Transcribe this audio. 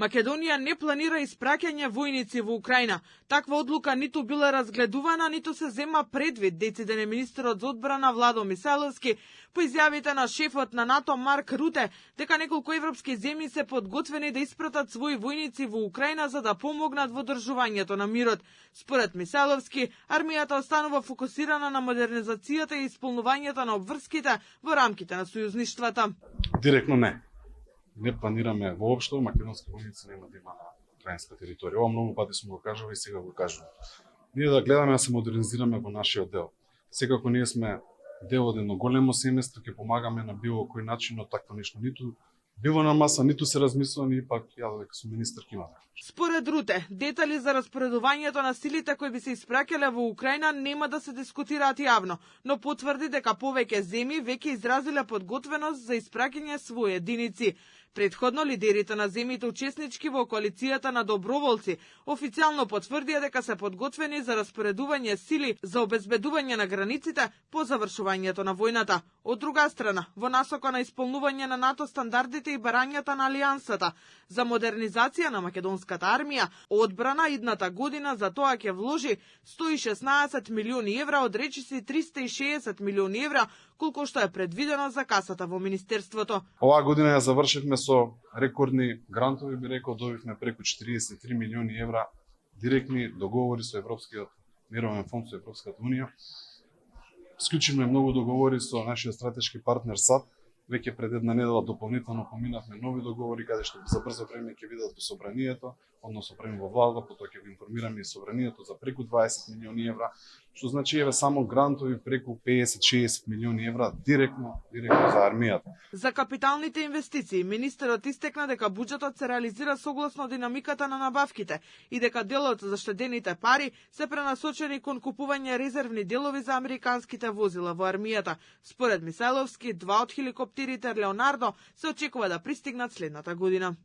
Македонија не планира испраќање војници во Украина. Таква одлука ниту била разгледувана, ниту се зема предвид, дециден е министерот за одбрана Владо Мисайловски по изјавите на шефот на НАТО Марк Руте дека неколку европски земји се подготвени да испратат своји војници во Украина за да помогнат во одржувањето на мирот. Според Мисайловски, армијата останува фокусирана на модернизацијата и исполнувањето на обврските во рамките на сојузништвата. Директно не. Не планираме воопшто македонски војници нема да има на украинска територија. Ова многу пати сме го кажували и сега го кажувам. Ние да гледаме да се модернизираме во нашиот дел. Секако ние сме дел од едно големо семејство, ќе помагаме на било кој начин, но такво нешто ниту било на маса, ниту се размислува, ни пак ја дека сум министер ќе имаме. Според Руте, детали за распоредувањето на силите кои би се испраќале во Украина нема да се дискутираат јавно, но потврди дека повеќе земји веќе изразиле подготвеност за испраќање своји единици. Предходно лидерите на земјите учеснички во коалицијата на доброволци официјално потврдија дека се подготвени за распоредување сили за обезбедување на границите по завршувањето на војната. Од друга страна, во насока на исполнување на НАТО стандардите и барањата на алијансата за модернизација на македонската армија, одбрана идната година за тоа ќе вложи 116 милиони евра од речиси 360 милиони евра, колку што е предвидено за касата во министерството. Оваа година ја завршивме со рекордни грантови, би рекол, добивме преку 43 милиони евра директни договори со Европскиот мировен фонд, со Европската унија. Склучивме многу договори со нашиот стратешки партнер САД. Веќе пред една недела дополнително поминавме нови договори каде што за брзо време ќе видат во собранието, односно премин во влада, потоа ќе го информираме и собранието за преку 20 милиони евра, што значи еве само грантови преку 50-60 милиони евра директно за армијата. За капиталните инвестиции министерот истекна дека буџетот се реализира согласно динамиката на набавките и дека делот за штедените пари се пренасочени кон купување резервни делови за американските возила во армијата. Според Мисайловски, 2 од хеликоптерите Леонардо се очекува да пристигнат следната година.